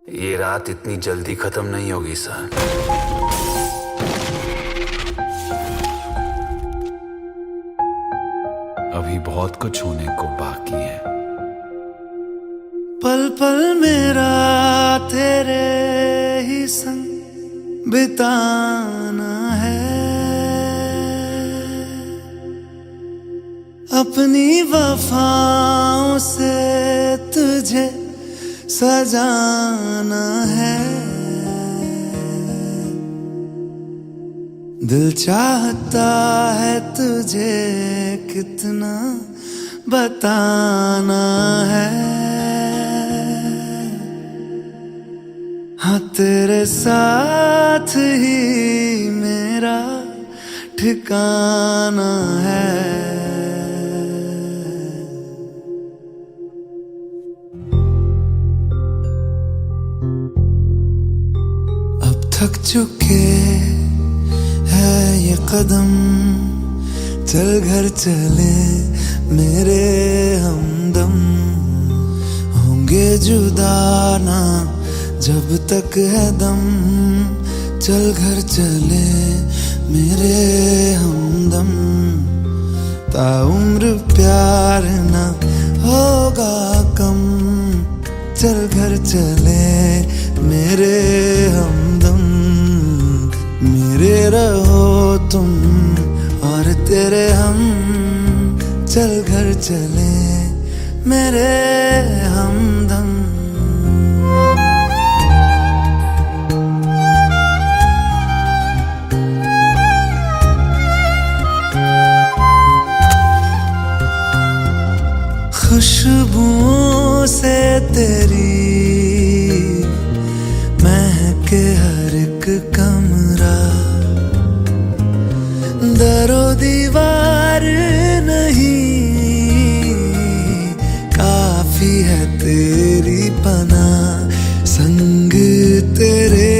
ये रात इतनी जल्दी खत्म नहीं होगी सर। अभी बहुत कुछ होने को बाकी है। पल पल मेरा तेरे ही संग बिताना है, अपनी वफाओं से तुझे सजाना है। दिल चाहता है तुझे कितना बताना है। हाँ तेरे साथ ही मेरा ठिकाना है। अब थक चुके है ये कदम, चल घर चले मेरे हमदम। होंगे जुदा ना जब तक है दम, चल घर चले मेरे हमदम। ताउम्र प्यार ना होगा कम, चल घर चले मेरे हमदम। मेरे रहो तुम और तेरे हम, चल घर चले मेरे हमदम। खुशबुओं से तेरी महके हर एक कमरा, दरो दीवार नहीं काफी है तेरी पना। संग तेरे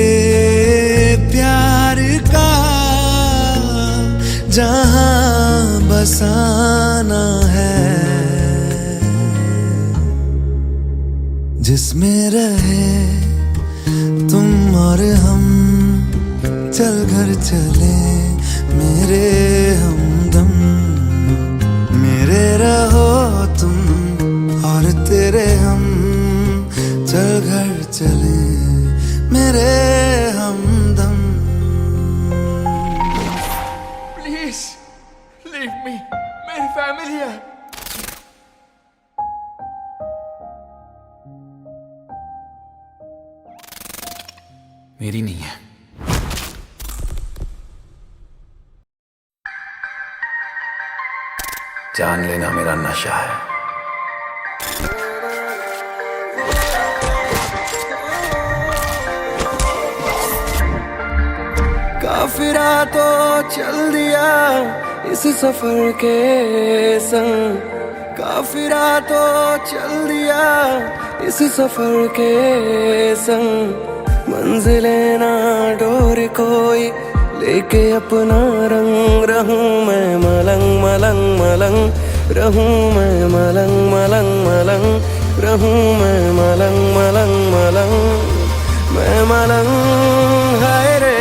प्यार का जहां बसाना है, जिसमें रहे तुम और हम, चल घर चले मेरे हमदम। मेरे रहो तुम और तेरे हम, चल घर चले मेरे हमदम। प्लीज लीव मी, मेरी फैमिली है। मेरी नहीं है। जान लेना मेरा नशा है। काफिरा तो चल दिया इस सफर के संग, काफिरा तो चल दिया इस सफर के संग। मंजिलें ना डोर कोई लेके अपना रंग, रहूं मैं मलंग मलंग मलंग, रहूं मैं मलंग मलंग मलंग, रहूं मैं मलंग मलंग मलंग, मैं मलंग हाय रे।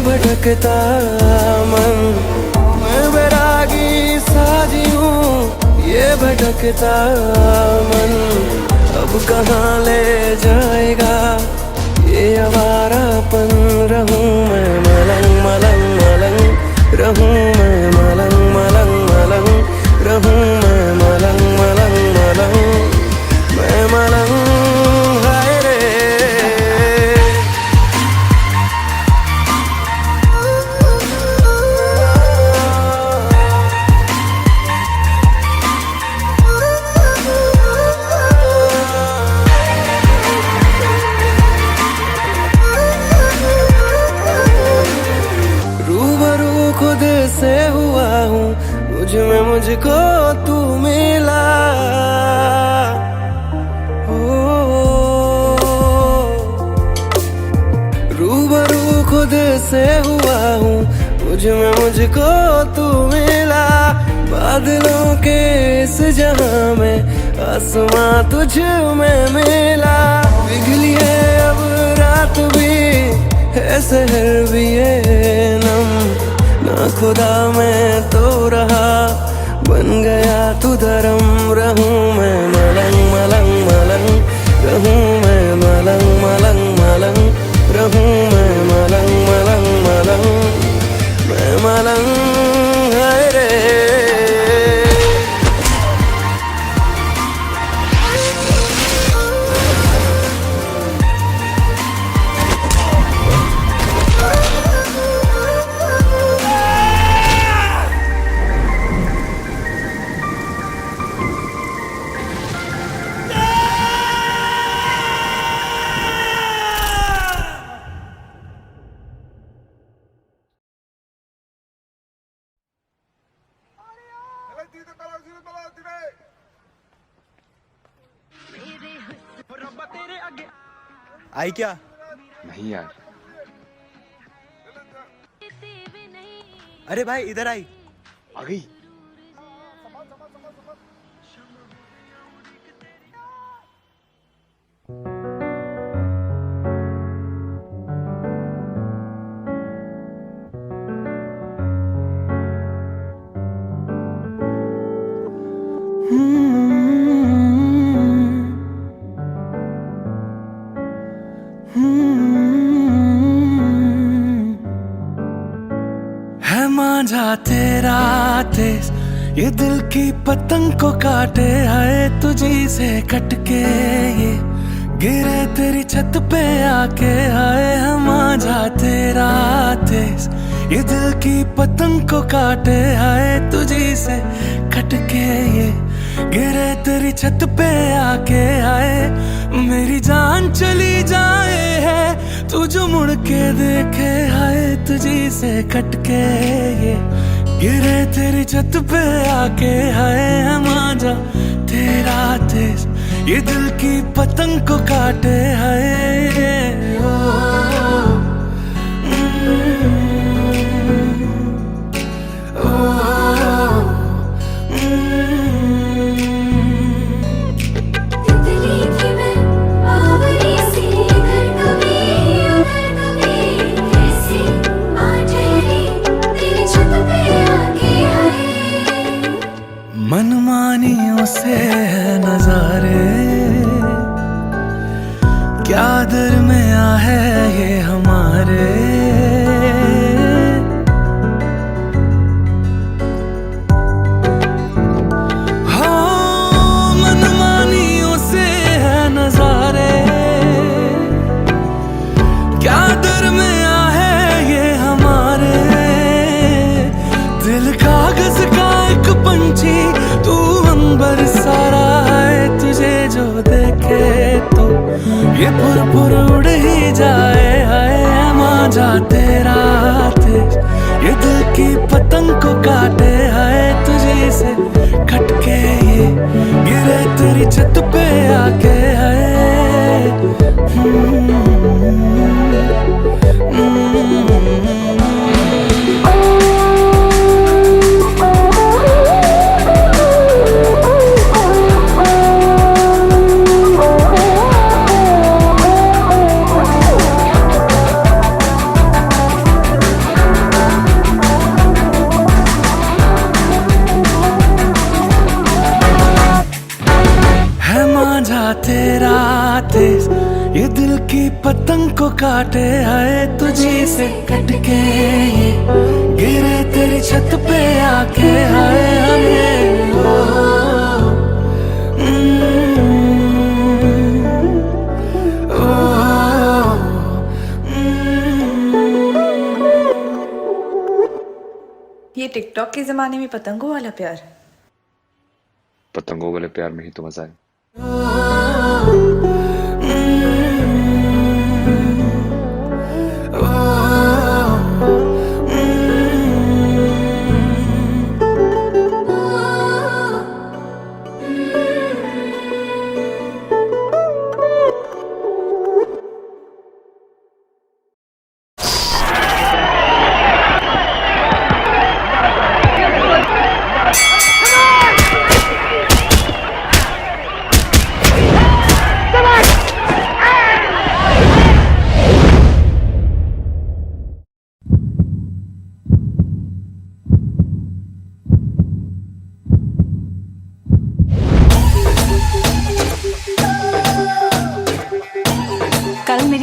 भटकता मन, मैं बैरागी साजी हूँ ये भटकता मन। अब कहाँ ले जाएगा ये आवारापन, रहूं मैं मलंग मलंग मलंग, रहूं मैं मलंग मलंग मलंग, रहूं मैं मलंग मलंग मलंग, मैं मलंग हाय रे। खुद से हुआ हूँ मुझ में मुझको तू से हुआ हूँ, मुझ में मुझको तू मिला। बादलों के इस जहां में आसमां तुझ में मिला। पिघली है अब रात भी है शहर भी है नम, ना खुदा मैं तो रहा, बन गया तू धर्म। रहूं मैं मलंग मलंग मलंग, रहूं मैं मलंग मलंग मलंग, रहूं मैं मलंग मलंग मलंग, मैं मलंग है रे। आई क्या? नहीं यार। अरे भाई इधर आई। आ गई। है मांझा तेरा तेज, ये दिल की पतंग को काटे। आए तुझी से कटके ये गिरे तेरी छत पे आके। आए है मांझा तेरा तेज, ये दिल की पतंग को काटे। आए तुझी से कटके ये गिरे तेरी छत पे आके। आए मेरी जान चली जाए है तू जो मुड़ के देखे। आए तुझी से कटके ये गिरे तेरी छत पे आके। आए है मांझा तेरा तेज, ये दिल की पतंग को काटे। आए ओ, मनमानियों से है नजारे, क्या दरमिया है ये हमारे। हो मनमानियों से है नजारे, क्या दरमिया है ये हमारे। दिल कागज का एक पंछी तू अंबर सारा है। तुझे जो देखे तो ये पुर उड़ ही जाए। है मांझा तेरा तेज, ये दिल की पतंग को काटे। है तुझे से खटके ये गिरे तेरी छत पे आके। तेरा तेज, ये दिल की पतंग को काटे। आए तुझी से कटके ये गिरे तेरी छत पे आके। आए हमें ये टिकटॉक के जमाने में पतंगों वाला प्यार। पतंगों वाले प्यार में ही तो मजा है।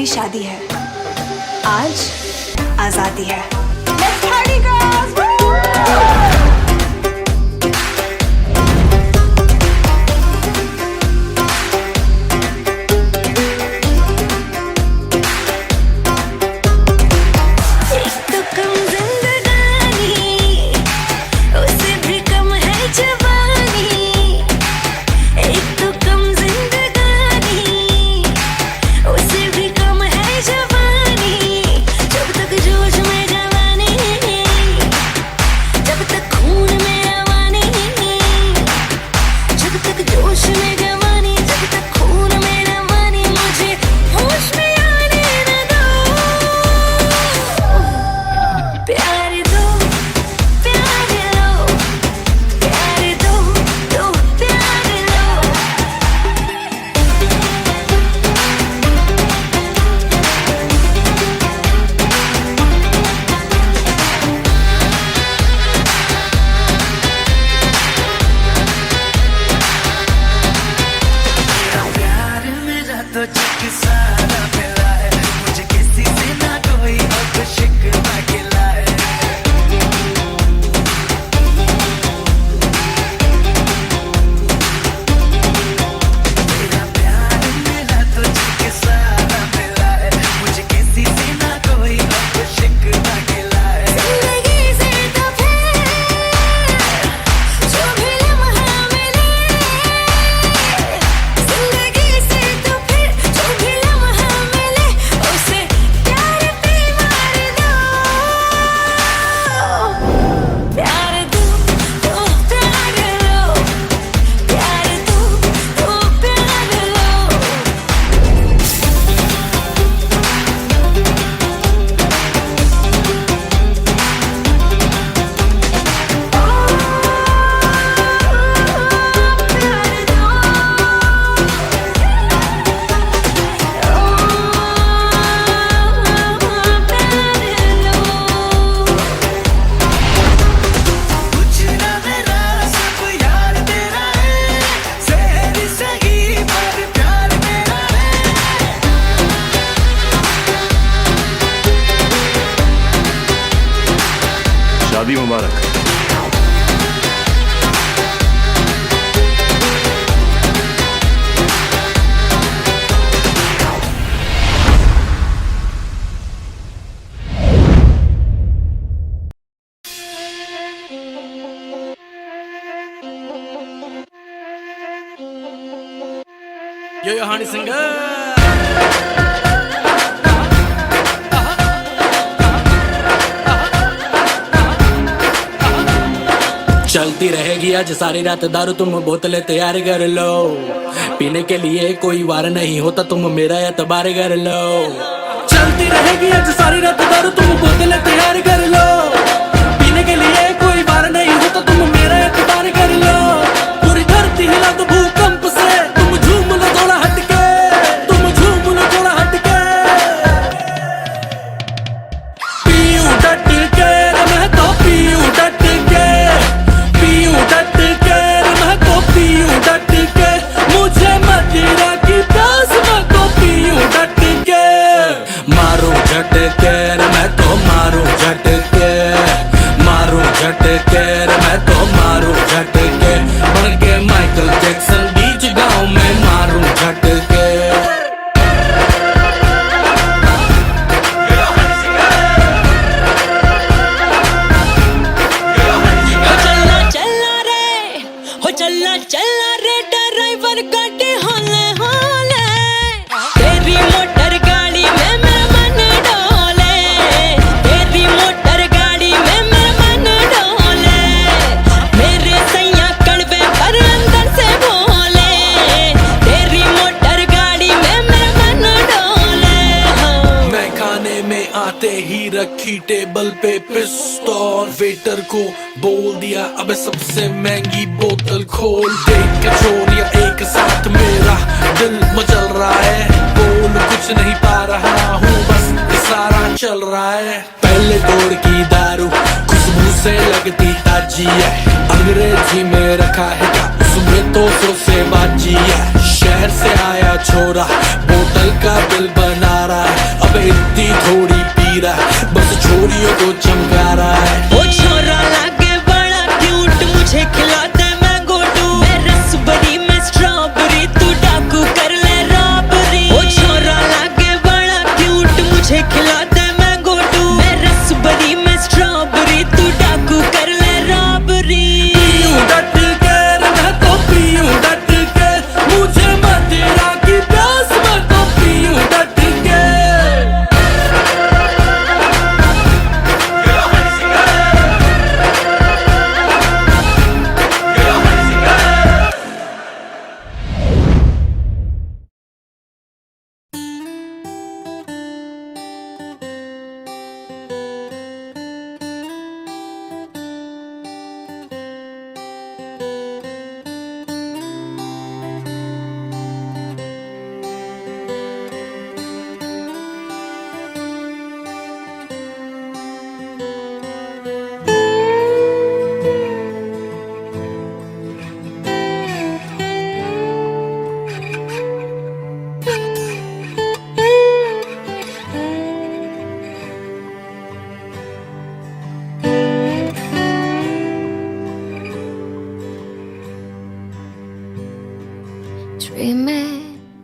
शादी है, आज आजादी है। Let's party girls! शादी मुबारक। यो हानी सिंह चलती रहेगी आज सारी रात दारू, तुम बोतलें तैयार कर लो। पीने के लिए कोई वार नहीं होता, तुम मेरा एतबार कर लो। चलती रहेगी आज सारी रात दारू, तुम बोतलें तैयार कर लो। पीने के लिए कोई वार नहीं होता, तुम मेरा एतबार कर लो। पूरी धरती हिला दो भूकंप से, तुम झूम लो थोड़ा हटके, तुम झूम लो थोड़ा हटके। पीयूं डट के मैं तो पीयूं डट के, पीयूं डट के मैं तो पीयूं डट के। मुझे मदिरा की प्यास मैं तो पीयूं डट के। मारूं झटके मैं तो मारूं झटके, मारूं झटके मैं तो मारूं झटके। बन के माइकल जैक्सन बीच गांव में मारूं झटके। चलना रे ड्राइवर गाड़ी होले होले, तेरी मोटर गाड़ी में मैं मन डोले, तेरी मोटर गाड़ी में मैं मन डोले। मेरे सैया कड़वे पर अंदर से बोले, तेरी मोटर गाड़ी में मैं मन डोले। मैं खाने में आते ही रखी टेबल पे पिस्तौल, वेटर को बोल दिया अब सबसे महंगी बोतल खोल दे। कचोरिया एक साथ मेरा दिल मचल रहा है, बोल कुछ नहीं पा रहा हूँ, बस इशारा चल रहा है। पहले दौर की दारू खुशबू से लगती ताजी है, अंग्रेजी में रखा है क्या उसमें तो सौ से बाजी है। शहर से आया छोरा बोतल का बिल बना रहा है,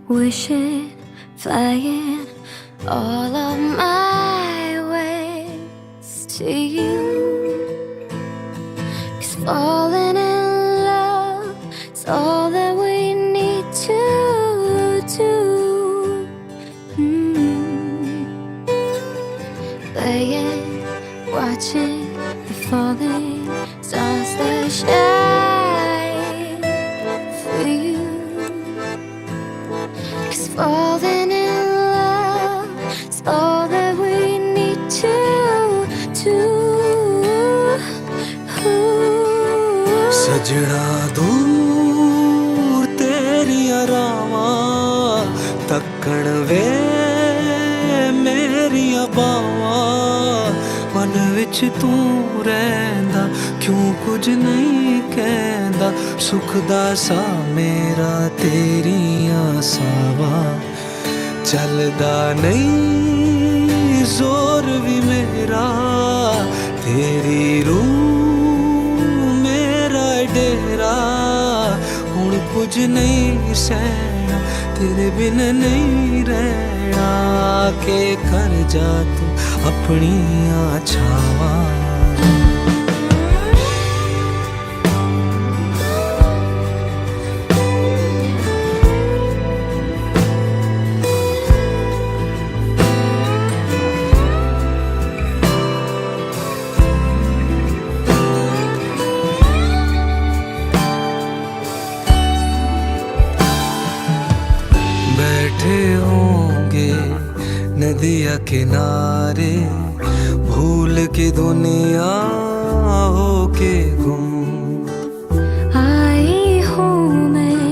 wishing, flying all of my ways to you. 'Cause falling in love is all that we need to do. Playing, watching the falling stars that shine for you. 'Cause falling in love is all that we need to do. सजना दूर तेरिया रावा तक्कण वे मेरिया बावा मन विच तू रहिंदा क्यों कुछ नहीं कहंदा सुख दा सा मेरा तेरिया सावा चलदा नहीं जोर भी मेरा तेरी रूह डेरा हुण कुछ नहीं सहना तेरे बिन नहीं रहना के कर जा तू अपनी छावा नदिया किनारे भूल के दुनिया हो के गुम आई हूँ मैं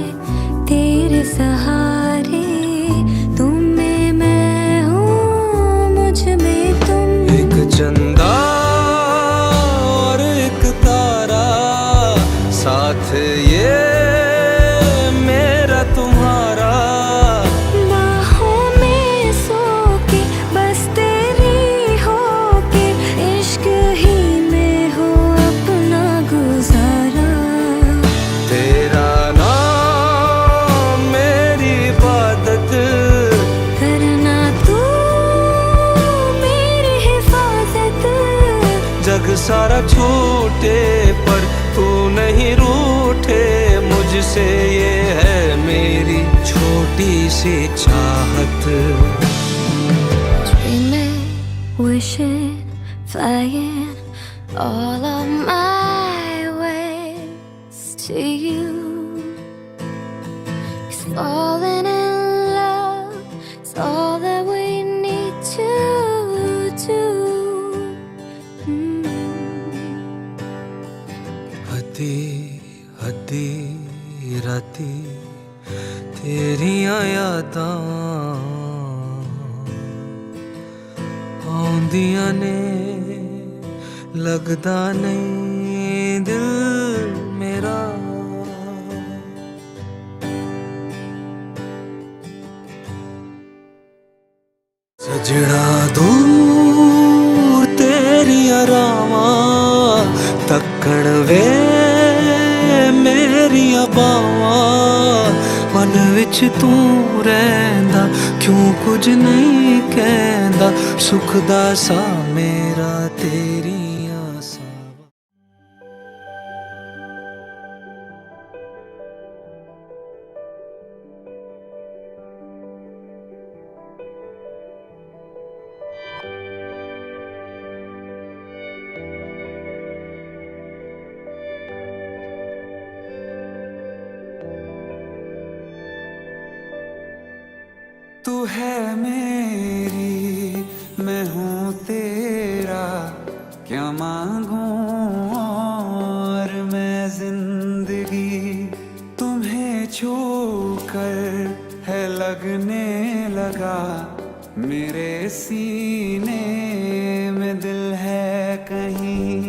तेरे सहारे तुम में मैं हूँ मुझ में तुम एक चंदा और एक तारा साथ ये मेरा तुम्हारा जग सारा छूटे पर तू नहीं रूठे मुझसे ये है मेरी छोटी सी चाहत Dreaming, wishing, flying all of my ways to you. 'Cause falling in love is all that we need to do. हद्दी राती तेरिया यादां आउंदियां ने लगदा नहीं दिल मेरा सजना दूर तेरिया रावा तक्कण वे मेरिया बावा मन विच तू रहिंदा क्यों कुछ नहीं कहंदा सुख दा सा मेरा तेरिया सावा तू है मेरी मैं हूँ तेरा क्या मांगूं और मैं जिंदगी तुम्हें छूकर है लगने लगा मेरे सीने में दिल है कहीं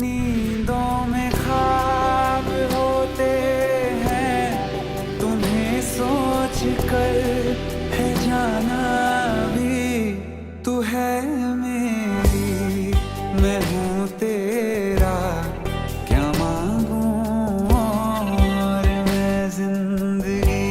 नींदों में ख्वाब होते हैं तुम्हें सोच कर है जाना भी तू है मेरी मैं हूँ तेरा क्या मांगूं और मैं जिंदगी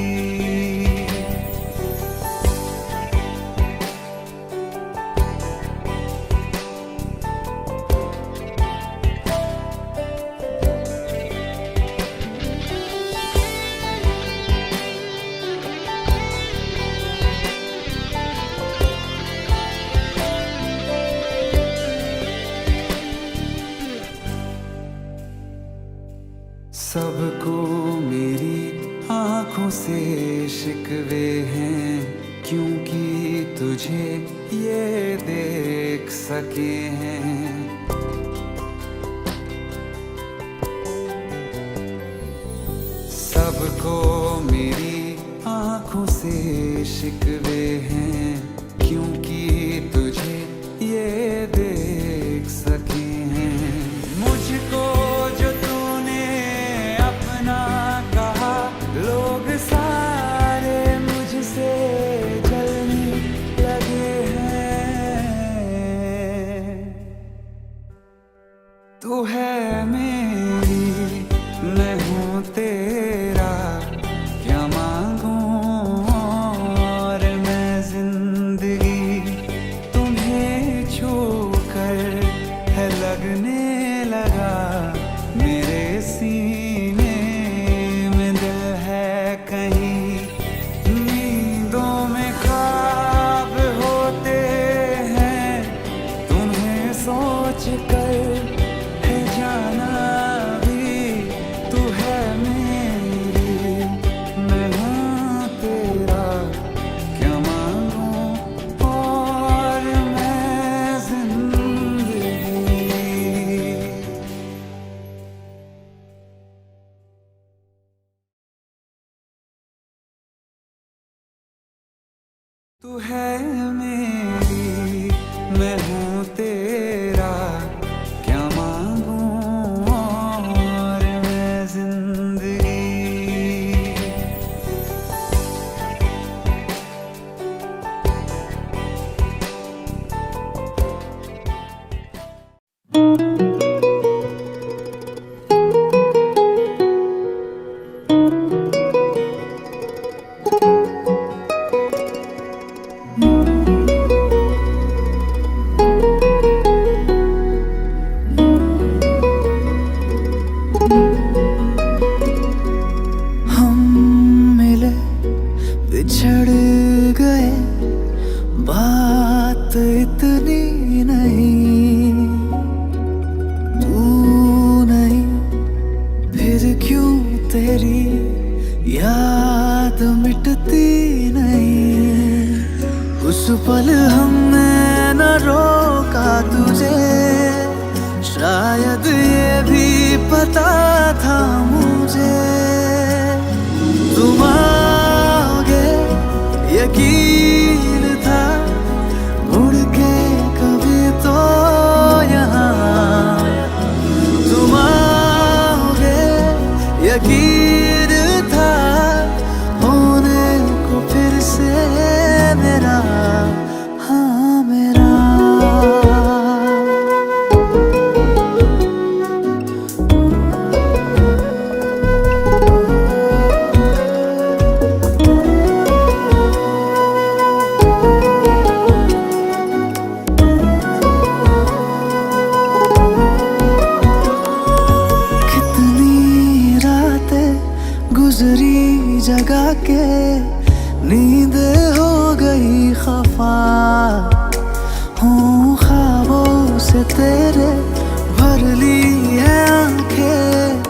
शिकवे हैं, क्योंकि तुझे ये देख सके हैं। सबको मेरी आंखों से शिकवे हैं, क्योंकि तुझे ये देख सके हैं। मुझको जो तूने अपना कहा, लोग सारे मुझसे जलने लगे हैं। तू है मेरी, मैं हूँ तेरा, क्या मांगूं और मैं जिंदगी तुम्हें छूकर है लगने लगा। मेरे सीने में दिल है कहीं, नींदों में ख्वाब होते हैं, तुम्हें सोच कर है जाना भी। तू है मेरी, मैं हूँ तेरा, क्या मांगूं और मैं जिंदगी। तू है मेरी, मैं हूँ तेरा, क्या मांगूं और मैं जिंदगी। हम मिले बिछड़ गए, बात इतनी नहीं। तू नहीं फिर क्यों तेरी याद मिटती नहीं। उस पल हमने न रोका तुझे, शायद ये भी पता था मुझे। तुम आओगे यकीन था, मुड़ के कभी तो यहाँ। तुम आओगे यकीन था, होने को फिर से मेरा, हाँ मेरा। गुजरी जगा के नींद हो गई खफा, हूँ ख्वाबों से तेरे भर ली है आंखें,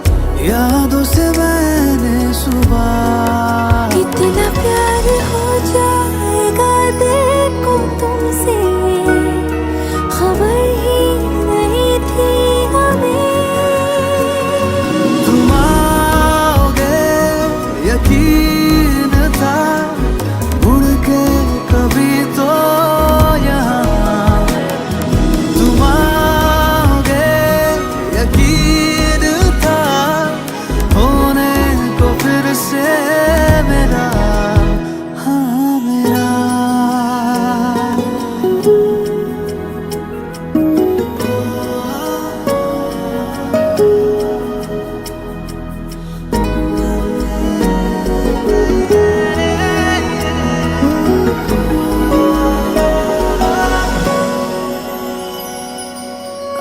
यादों से मैंने सुबह। इतना प्यार हो जाएगा देखो तुमसे, खबर ही नहीं थी हमें। तुम आओगे यकीन था, मुड़ के कभी तो यहाँ। तुम आओगे यकीन था, होने को फिर से मेरा, हाँ मेरा।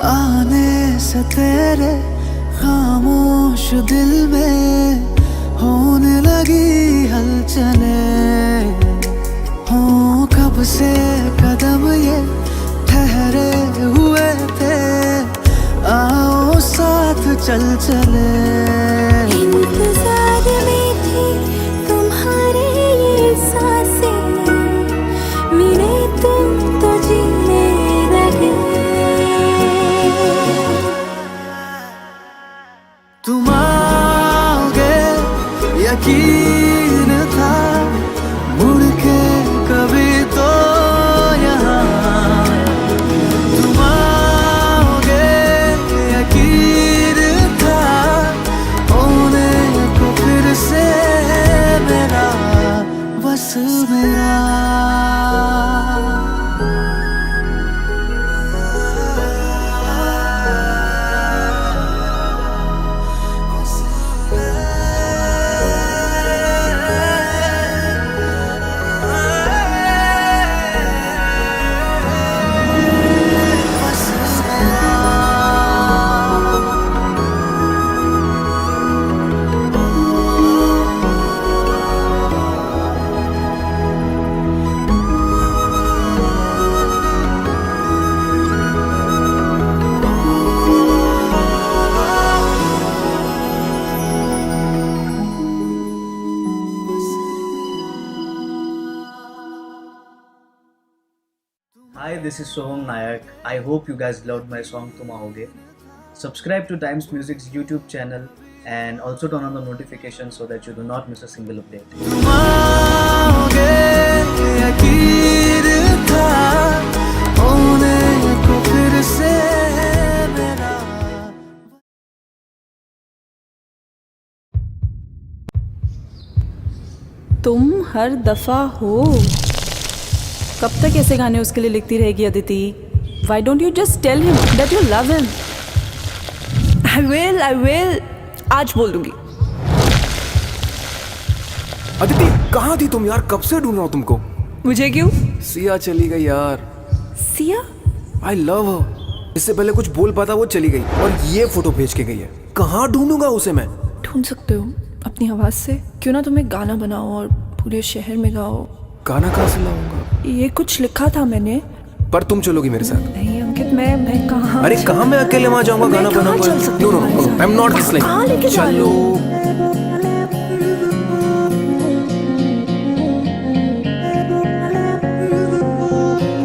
आने से तेरे खामोश दिल में होने लगी हलचले, हो कब से कदम ये ठहरे हुए थे, आओ साथ चल चले। इंतजार में थी तुम्हारे ये मेरा Hi, this is Soham Nayak. I hope you guys loved my song Tum Aaoge. Subscribe to Times Music's YouTube channel and also turn on the notifications so that you do not miss a single update. तुम आओगे यकीन था होने को फिर से मेरा तुम हर दफा हो। कब तक ऐसे गाने उसके लिए लिखती रहेगी Aditi? Why don't you just tell him that you love him? I will. आज बोल दूंगी। अदिति कहाँ थी तुम यार? कब से ढूंढ रहा हूँ तुमको। मुझे क्यों? सिया चली गई यार। सिया? I love her. इससे पहले कुछ बोल पाता वो चली गई और ये फोटो भेज के गई है। कहाँ ढूंढूंगा उसे मैं? ढूंढ सकते हो अपनी आवाज से। क्यों ना तुम एक गाना बनाओ और पूरे शहर में गाओ। गाना कहाँ से लाऊंगा? ये कुछ लिखा था मैंने। पर तुम चलोगी मेरे साथ? नहीं अंकित, मैं कहाँ? अरे कहाँ मैं अकेले वहां जाऊंगा गाना बनाऊंगा? No, I am not this like. कहाँ लेके जा रहे चलो। हो?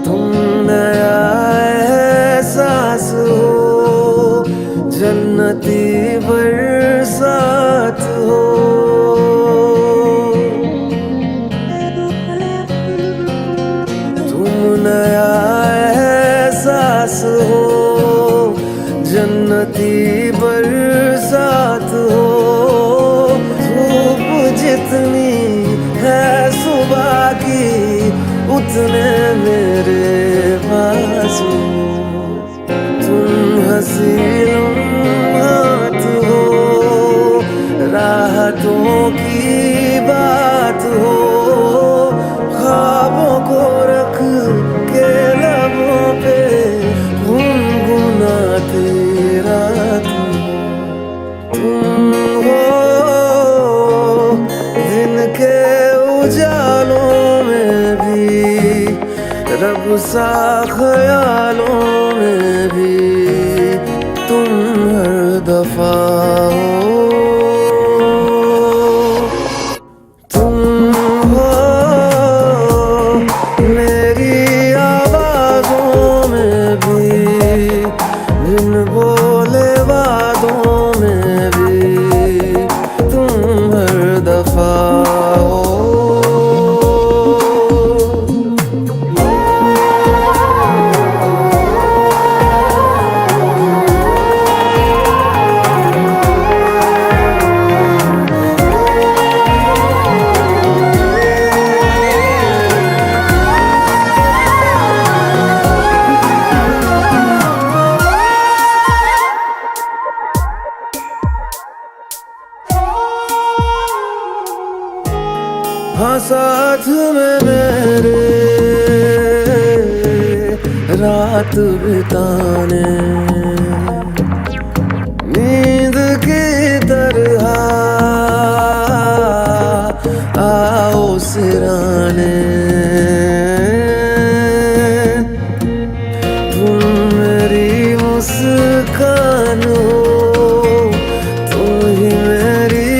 तुम नया एहसास हो, जन्नती बरसात हो। तुम नया एहसास हो, जन्नती बरसात हो। धूप जितनी है सुबह की उतने मेरे पास हो। तुम हंसी लम्हात हो, राहतों की बात हो। ख्वाबों को रख के लबों पे गुनगुनाती रात हो। तुम हो दिन के उजालों में भी, रब सा ख्यालों में भी। तुम हर दफा हो। तुम हो मेरी आवाज़ों में भी, बिन बोले वादों में भी। तुम हर दफा हो। हाँ साथ में मेरे रात बिताने, नींद की तरह आओ सिराने। तुम मेरी मुस्कान हो, तुम ही मेरी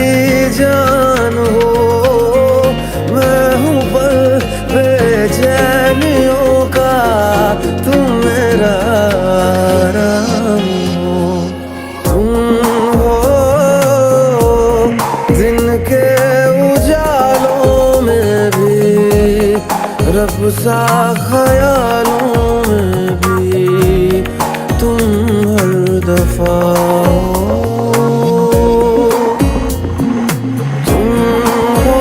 जान हो। मैं हूँ पल बेचैनियों का, तुम मेरा आराम हो। तुम हो दिन के उजालों में भी, रब सा ख्यालों में भी। तुम हर दफा हो। तुम हो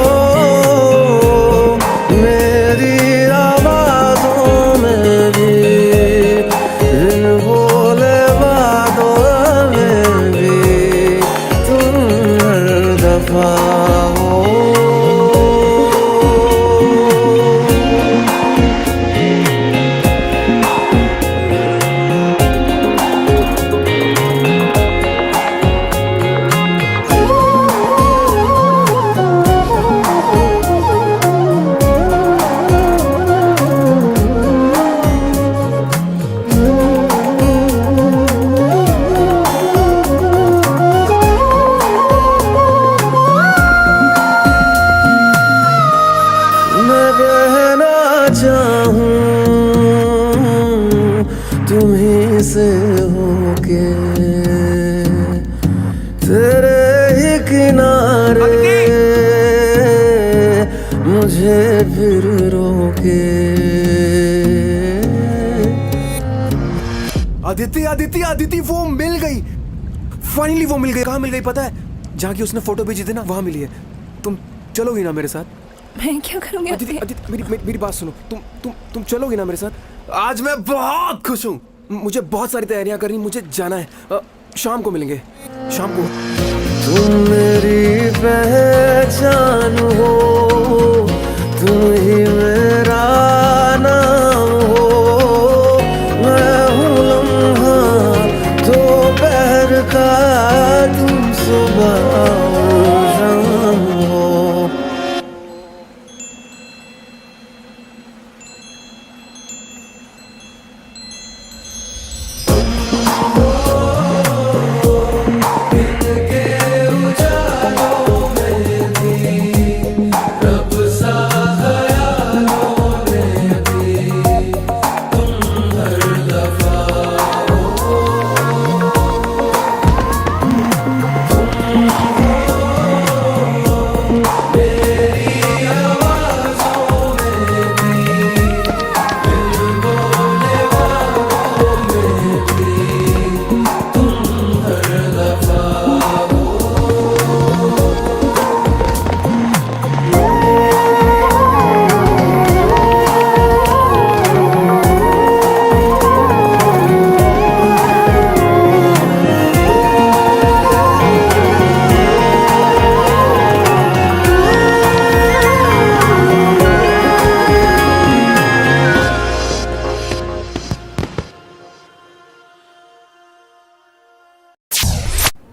मैं कहना चाहूं तुम्हीं से होके तेरे ही किनारे मुझे फिर रोके। अदिति अदिति अदिति वो मिल गई, फाइनली वो मिल गई। कहाँ मिल गई पता है? जहाँ की उसने फोटो भेजी थी ना, वहाँ मिली है। तुम चलोगी ना मेरे साथ? मैं क्या करूँगी? अदिति अदिति मेरी बात सुनो, तुम चलोगी ना मेरे साथ? आज मैं बहुत खुश हूँ, मुझे बहुत सारी तैयारियां करनी, मुझे जाना है। शाम को मिलेंगे, शाम को। तुम मेरी पहचान हो, तुम ही मेरा नाम हो, मैं हूँ लम्हा दोपहर का, तुम सुबह शाम हो।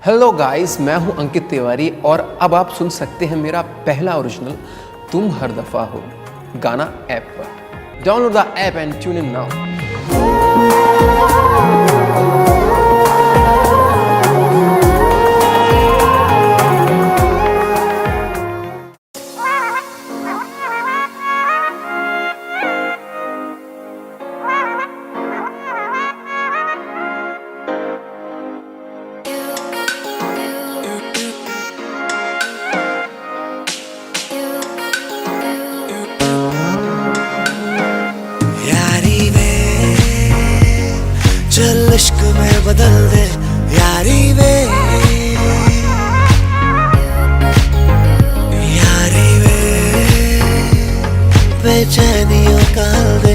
हेलो गाइस, मैं हूं अंकित तिवारी और अब आप सुन सकते हैं मेरा पहला ओरिजिनल तुम हर दफा हो गाना ऐप पर। Download the app and tune in now. चल इश्क में बदल दे यारी वे, यारी वे बेचैनियों का दे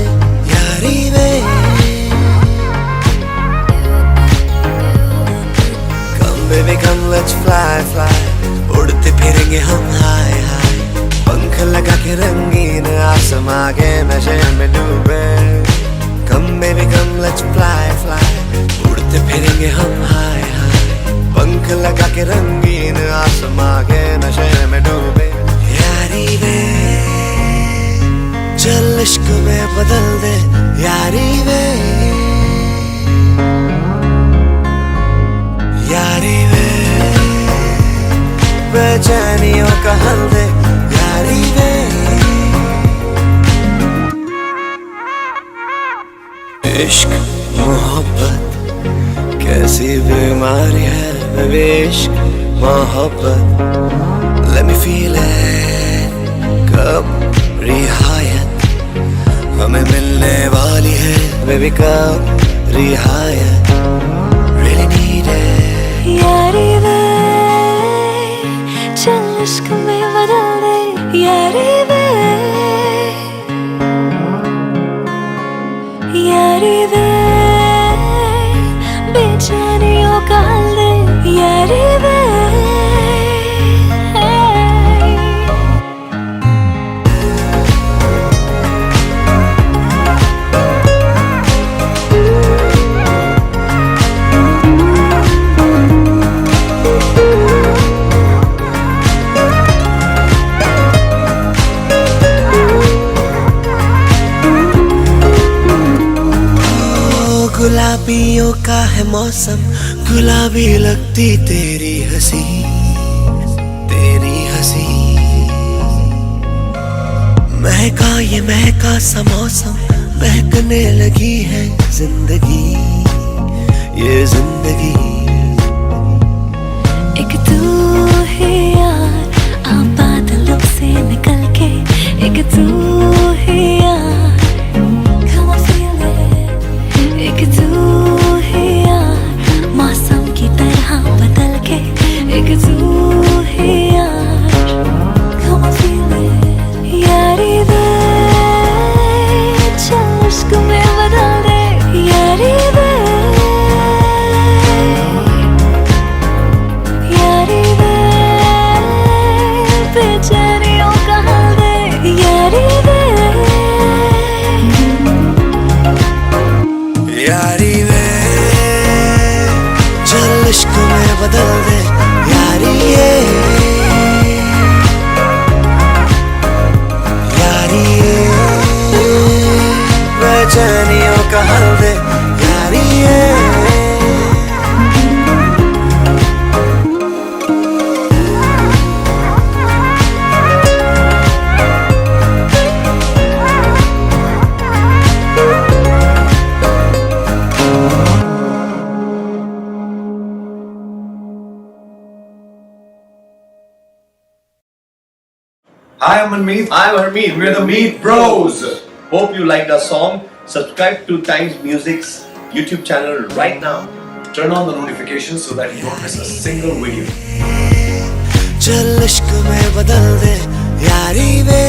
यारी वे। Come baby come let's fly fly, उड़ते फिरेंगे हम हाय हाय, पंख लगा के रंगीन आसमां के नशे में डूबे। Come baby come let's fly fly, उड़ते फिरेंगे हम हाय हाय, पंख लगा के रंगीन आसमां के नशे में डूबे यारी वे। चल इश्क में बदल दे यारी वे, यारी वे बेचैनियों का हल दे यारी वे। इश्क मोहब्बत कैसी बीमारी है बेबी, इश्क मोहब्बत let me feel it। कब रिहायत हमें मिलने वाली है बेबी, कब रिहायत really need it। यारी वे चल इश्क में बदल दे यारी वे, यारी वे बेचैनियों का हल दे यारी वे। गुलाबियों का है मौसम, गुलाबी लगती तेरी हंसी, तेरी हंसी। महका सा मौसम, महकने लगी है जिंदगी, ये जिंदगी। एक तू है यार, आ बादलों से निकल के, एक तू है यार, come on feel it। एक तू है यार, मौसम की तरह बदल के, एक तू है यार, come on feel it। यारी वे चल इश्क में बदल दे, यारी वे यारी वे बेचैनियों का हाल दे, यारी वे यारी वे चल इश्क में बदल दे, यारी ये यारी ये बेचैनियों का हल दे, यारी ये। Hi, I'm Harmeet. I'm Harmeet. We're the Meet Bros. Hope you liked our song. Subscribe to Times Music's YouTube channel right now. Turn on the notifications so that you don't miss a single video. चल इश्क में बदल दे, यारी वे